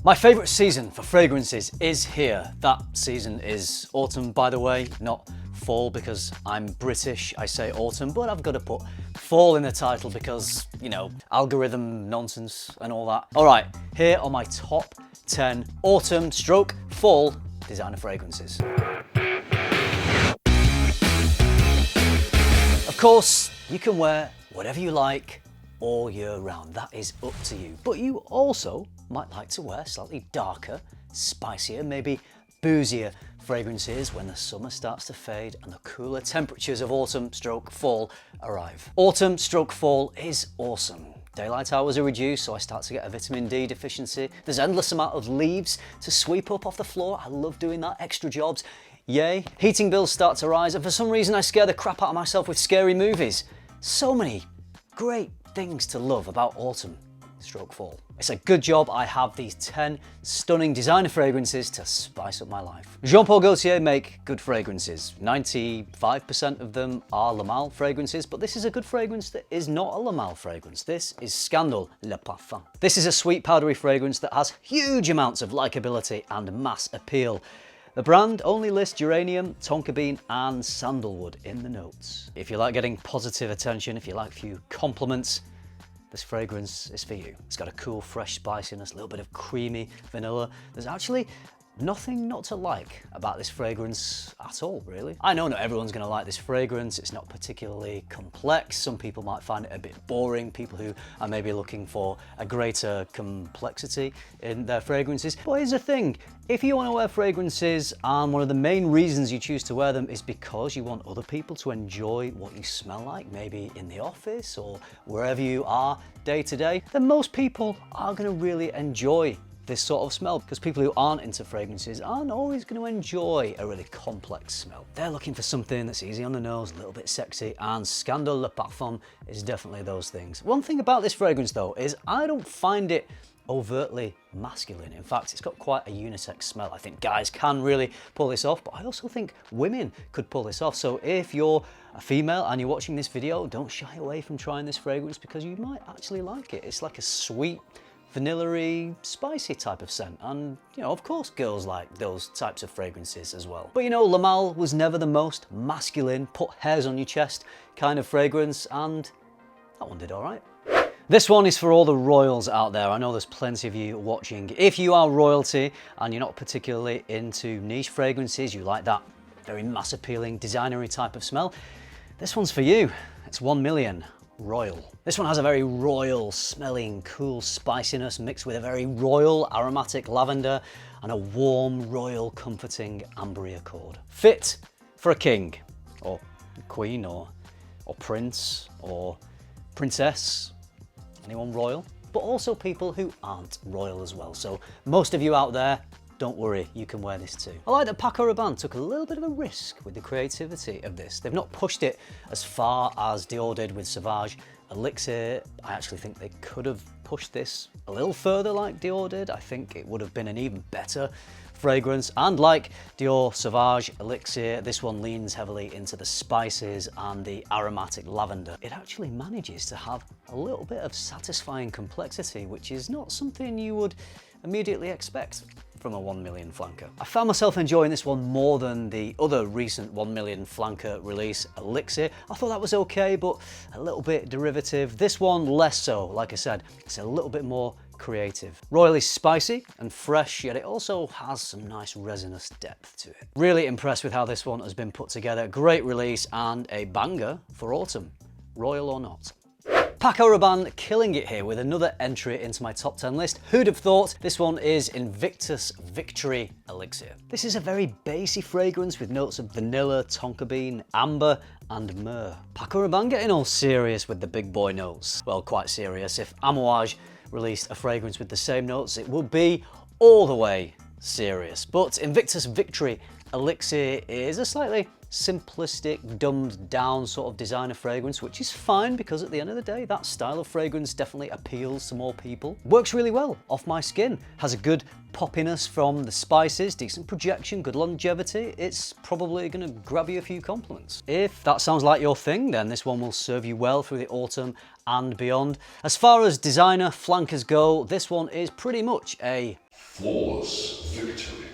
My favourite season for fragrances is here. That season is autumn, by the way, not fall because I'm British, I say autumn, but I've got to put fall in the title because, you know, algorithm nonsense and all that. All right, here are my top 10 autumn stroke fall designer fragrances. Of course, you can wear whatever you like all year round. That is up to you. But you also might like to wear slightly darker, spicier, maybe boozier fragrances when the summer starts to fade and the cooler temperatures of autumn stroke fall arrive. Autumn stroke fall is awesome. Daylight hours are reduced, so I start to get a vitamin D deficiency. There's endless amount of leaves to sweep up off the floor. I love doing that, extra jobs. Yay. Heating bills start to rise, and for some reason I scare the crap out of myself with scary movies. So many great things to love about autumn stroke fall. It's a good job I have these 10 stunning designer fragrances to spice up my life. Jean-Paul Gaultier make good fragrances. 95% of them are Lamal fragrances, but this is a good fragrance that is not a Lamal fragrance. This is Scandal Le Parfum. This is a sweet powdery fragrance that has huge amounts of likability and mass appeal. The brand only lists geranium, tonka bean and sandalwood in the notes. If you like getting positive attention, if you like a few compliments, this fragrance is for you. It's got a cool, fresh spiciness, a little bit of creamy vanilla. There's actually nothing not to like about this fragrance at all, really. I know not everyone's gonna like this fragrance. It's not particularly complex. Some people might find it a bit boring, people who are maybe looking for a greater complexity in their fragrances. But here's the thing, if you wanna wear fragrances and one of the main reasons you choose to wear them is because you want other people to enjoy what you smell like, maybe in the office or wherever you are day to day, then most people are gonna really enjoy this sort of smell, because people who aren't into fragrances aren't always going to enjoy a really complex smell. They're looking for something that's easy on the nose, a little bit sexy, and Scandal Le Parfum is definitely those things. One thing about this fragrance though is I don't find it overtly masculine. In fact, it's got quite a unisex smell. I think guys can really pull this off, but I also think women could pull this off. So if you're a female and you're watching this video, don't shy away from trying this fragrance because you might actually like it. It's like a sweet, vanilla-y, spicy type of scent, and you know, of course girls like those types of fragrances as well. But you know, Lamal was never the most masculine, put hairs on your chest kind of fragrance, and that one did all right. This one is for all the royals out there. I know there's plenty of you watching. If you are royalty and you're not particularly into niche fragrances, you like that very mass appealing, designery type of smell, this one's for you. It's 1 million. Royal. This one has a very royal smelling, cool spiciness mixed with a very royal aromatic lavender and a warm, royal, comforting ambery accord. Fit for a king or queen or prince or princess, anyone royal, but also people who aren't royal as well. So most of you out there, don't worry, you can wear this too. I like that Paco Rabanne took a little bit of a risk with the creativity of this. They've not pushed it as far as Dior did with Sauvage Elixir. I actually think they could have pushed this a little further like Dior did. I think it would have been an even better fragrance. And like Dior Sauvage Elixir, this one leans heavily into the spices and the aromatic lavender. It actually manages to have a little bit of satisfying complexity, which is not something you would immediately expect from a 1 million flanker. I found myself enjoying this one more than the other recent 1 million flanker release, Elixir. I thought that was okay, but a little bit derivative. This one less so. Like I said, it's a little bit more creative. Royally spicy and fresh, yet it also has some nice resinous depth to it. Really impressed with how this one has been put together. Great release and a banger for autumn, royal or not. Paco Rabanne killing it here with another entry into my top 10 list. Who'd have thought? This one is Invictus Victory Elixir. This is a very bassy fragrance with notes of vanilla, tonka bean, amber and myrrh. Paco Rabanne getting all serious with the big boy notes. Well, quite serious. If Amouage released a fragrance with the same notes, it would be all the way serious. But Invictus Victory Elixir is a slightly simplistic, dumbed down sort of designer fragrance, which is fine because at the end of the day, that style of fragrance definitely appeals to more people. Works really well off my skin, has a good poppiness from the spices, decent projection, good longevity. It's probably gonna grab you a few compliments. If that sounds like your thing, then this one will serve you well through the autumn and beyond. As far as designer flankers go, this one is pretty much a flawless victory.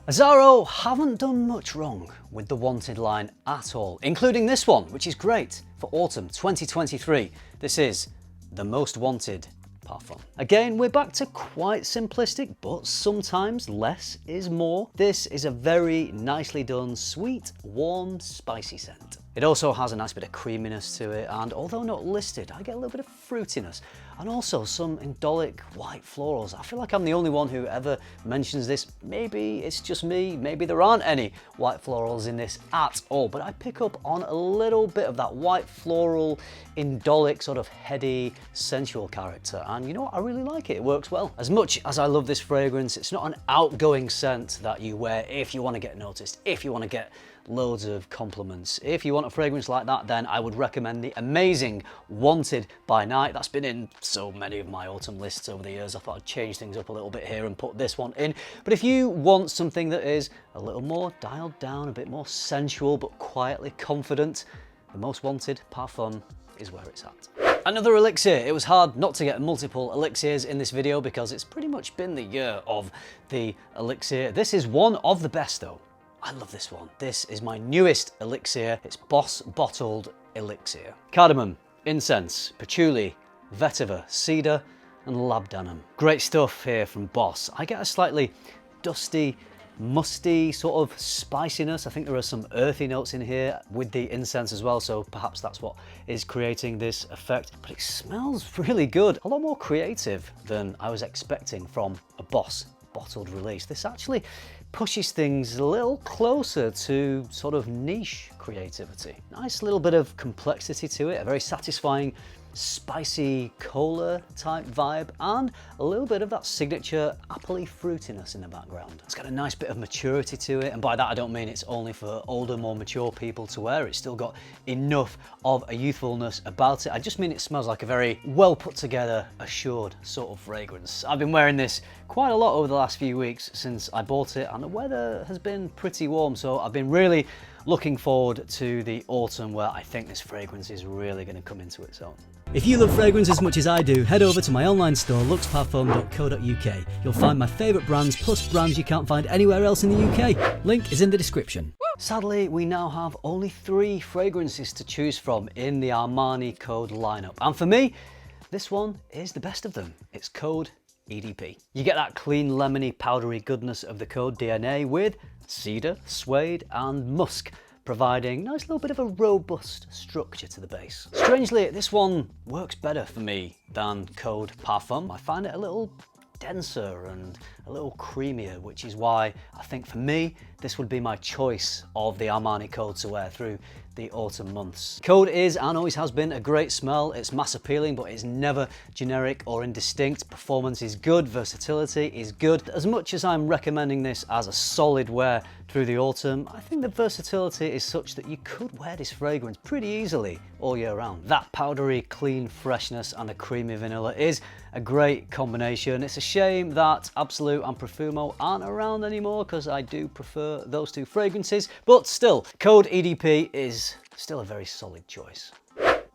Azzaro haven't done much wrong with the Wanted line at all, including this one, which is great for autumn 2023. This is the Most Wanted Parfum. Again, we're back to quite simplistic, but sometimes less is more. This is a very nicely done, sweet, warm, spicy scent. It also has a nice bit of creaminess to it, and although not listed, I get a little bit of fruitiness and also some indolic white florals. I feel like I'm the only one who ever mentions this. Maybe it's just me, maybe there aren't any white florals in this at all, but I pick up on a little bit of that white floral, indolic, sort of heady, sensual character, and you know what, I really like it. It works well. As much as I love this fragrance, it's not an outgoing scent that you wear if you want to get noticed, if you want to get loads of compliments. If you want a fragrance like that, then I would recommend the amazing Wanted by Night. That's been in so many of my autumn lists over the years. I thought I'd change things up a little bit here and put this one in. But if you want something that is a little more dialed down, a bit more sensual, but quietly confident, the Most Wanted Parfum is where it's at. Another elixir. It was hard not to get multiple elixirs in this video because it's pretty much been the year of the elixir. This is one of the best though. I love this one. This is my newest elixir. It's Boss Bottled Elixir. Cardamom, incense, patchouli, vetiver, cedar, and labdanum. Great stuff here from Boss. I get a slightly dusty, musty sort of spiciness. I think there are some earthy notes in here with the incense as well, so perhaps that's what is creating this effect. But it smells really good. A lot more creative than I was expecting from a Boss bottled release. This actually pushes things a little closer to sort of niche creativity. Nice little bit of complexity to it, a very satisfying spicy cola type vibe, and a little bit of that signature appley fruitiness in the background. It's got a nice bit of maturity to it, and by that I don't mean it's only for older, more mature people to wear. It's still got enough of a youthfulness about it. I just mean it smells like a very well put together, assured sort of fragrance. I've been wearing this quite a lot over the last few weeks since I bought it, and the weather has been pretty warm, so I've been really looking forward to the autumn where I think this fragrance is really going to come into its own. If you love fragrance as much as I do, head over to my online store luxparfum.co.uk. You'll find my favourite brands plus brands you can't find anywhere else in the UK. Link is in the description. Sadly, we now have only 3 fragrances to choose from in the Armani Code lineup, and for me, this one is the best of them. It's Code EDP. You get that clean, lemony, powdery goodness of the Code DNA with cedar, suede and musk, providing a nice little bit of a robust structure to the base. Strangely, this one works better for me than Code Parfum. I find it a little denser and a little creamier, which is why I think for me, this would be my choice of the Armani Code to wear through the autumn months. Code is and always has been a great smell. It's mass appealing, but it's never generic or indistinct. Performance is good, versatility is good. As much as I'm recommending this as a solid wear through the autumn, I think the versatility is such that you could wear this fragrance pretty easily all year round. That powdery, clean freshness and a creamy vanilla is a great combination. It's a shame that Absolute and Profumo aren't around anymore because I do prefer those 2 fragrances, but still, Code EDP is still a very solid choice.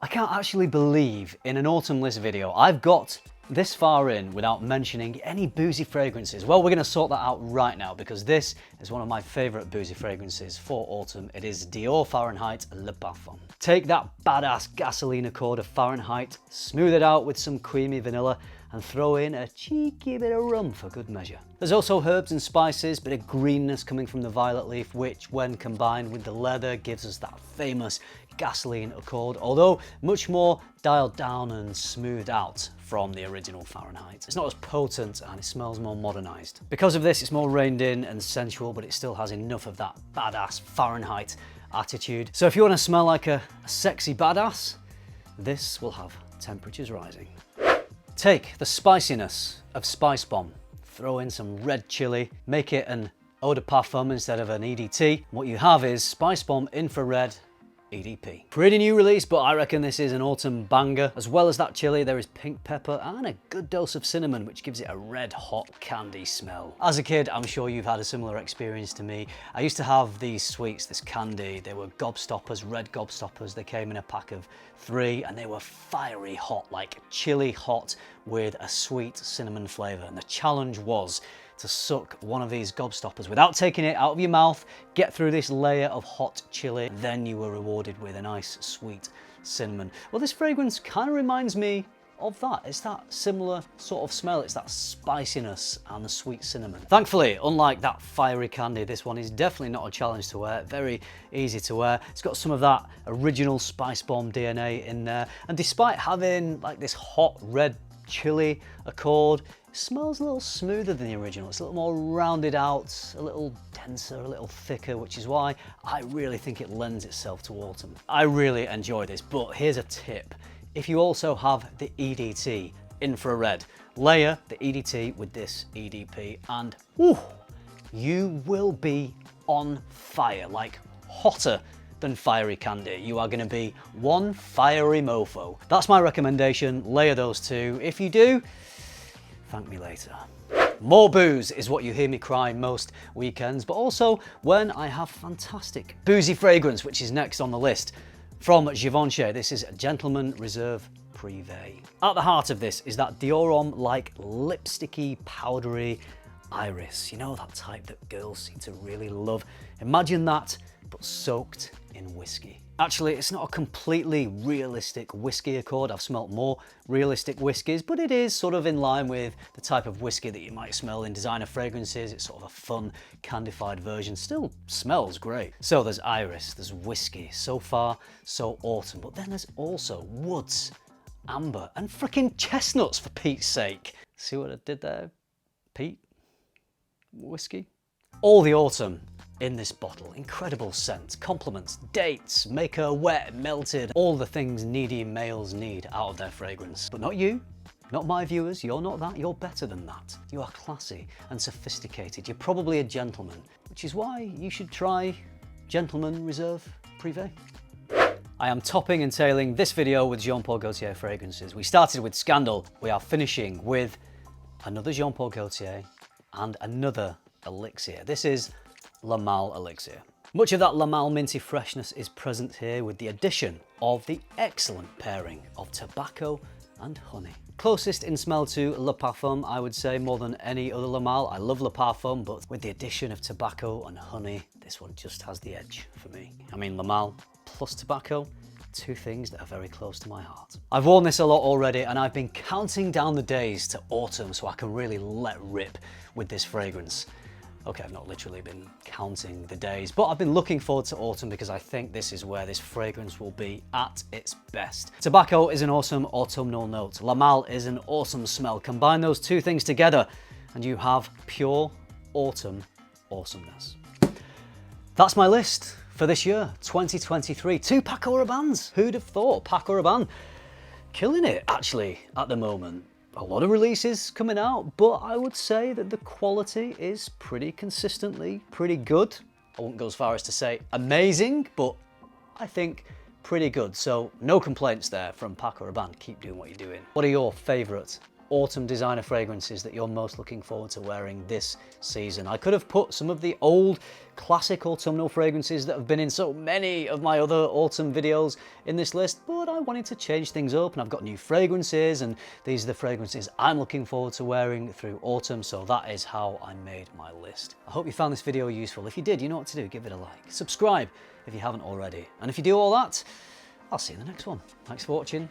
I can't actually believe in an autumn list video I've got this far in without mentioning any boozy fragrances. Well, we're going to sort that out right now because this is one of my favourite boozy fragrances for autumn. It is Dior Fahrenheit Le Parfum. Take that badass gasoline accord of Fahrenheit, smooth it out with some creamy vanilla, and throw in a cheeky bit of rum for good measure. There's also herbs and spices, bit of greenness coming from the violet leaf, which when combined with the leather gives us that famous gasoline accord, although much more dialed down and smoothed out from the original Fahrenheit. It's not as potent and it smells more modernized. Because of this, it's more reined in and sensual, but it still has enough of that badass Fahrenheit attitude. So if you want to smell like a sexy badass, this will have temperatures rising. Take the spiciness of Spicebomb, throw in some red chili, make it an eau de parfum instead of an EDT. What you have is Spicebomb Infrared EDP. Pretty new release, but I reckon this is an autumn banger. As well as that chili, there is pink pepper and a good dose of cinnamon, which gives it a red hot candy smell. As a kid, I'm sure you've had a similar experience to me. I used to have these sweets, this candy. They were gobstoppers, red gobstoppers. They came in a pack of 3 and they were fiery hot, like chili hot with a sweet cinnamon flavor. And the challenge was to suck one of these gobstoppers without taking it out of your mouth, get through this layer of hot chili, then you were rewarded with a nice sweet cinnamon. Well, this fragrance kind of reminds me of that. It's that similar sort of smell. It's that spiciness and the sweet cinnamon. Thankfully, unlike that fiery candy, this one is definitely not a challenge to wear. Very easy to wear. It's got some of that original Spicebomb DNA in there. And despite having like this hot red chili accord, it smells a little smoother than the original. It's a little more rounded out, a little denser, a little thicker, which is why I really think it lends itself to autumn. I really enjoy this, but here's a tip. If you also have the EDT infrared, layer the EDT with this EDP and whew, you will be on fire, like hotter than fiery candy. You are going to be one fiery mofo. That's my recommendation. Layer those two. If you do, thank me later. More booze is what you hear me cry most weekends, but also when I have fantastic boozy fragrance, which is next on the list. From Givenchy, this is Gentleman Reserve Prive. At the heart of this is that Dior Homme-like lipsticky, powdery iris. You know, that type that girls seem to really love. Imagine that, but soaked in whiskey. Actually, it's not a completely realistic whiskey accord. I've smelt more realistic whiskies, but it is sort of in line with the type of whiskey that you might smell in designer fragrances. It's sort of a fun, candified version. Still smells great. So there's iris, there's whiskey. So far, so autumn. But then there's also woods, amber, and freaking chestnuts, for Pete's sake. See what I did there, Pete? Whiskey? All the autumn in this bottle. Incredible scent, compliments, dates, make her wet, melted, all the things needy males need out of their fragrance. But not you, not my viewers, you're not that, you're better than that. You are classy and sophisticated. You're probably a gentleman, which is why you should try Gentleman Reserve Prive. I am topping and tailing this video with Jean Paul Gaultier fragrances. We started with Scandal, we are finishing with another Jean Paul Gaultier and another Elixir. This is Lamal Elixir. Much of that Lamal minty freshness is present here with the addition of the excellent pairing of tobacco and honey. Closest in smell to Le Parfum, I would say, more than any other Lamal. I love Le Parfum, but with the addition of tobacco and honey, this one just has the edge for me. I mean, Lamal plus tobacco, two things that are very close to my heart. I've worn this a lot already and I've been counting down the days to autumn so I can really let rip with this fragrance. Okay, I've not literally been counting the days, but I've been looking forward to autumn because I think this is where this fragrance will be at its best. Tobacco is an awesome autumnal note. Lamal is an awesome smell. Combine those two things together and you have pure autumn awesomeness. That's my list for this year, 2023. 2 Paco Rabannes. Who'd have thought? Paco Rabanne killing it, actually, at the moment. A lot of releases coming out, but I would say that the quality is pretty consistently pretty good. I wouldn't go as far as to say amazing, but I think pretty good. So no complaints there from Paco Rabanne. Keep doing what you're doing. What are your favourite autumn designer fragrances that you're most looking forward to wearing this season? I could have put some of the old classic autumnal fragrances that have been in so many of my other autumn videos in this list, but I wanted to change things up and I've got new fragrances and these are the fragrances I'm looking forward to wearing through autumn, so that is how I made my list. I hope you found this video useful. If you did, you know what to do. Give it a like. Subscribe if you haven't already. And if you do all that, I'll see you in the next one. Thanks for watching.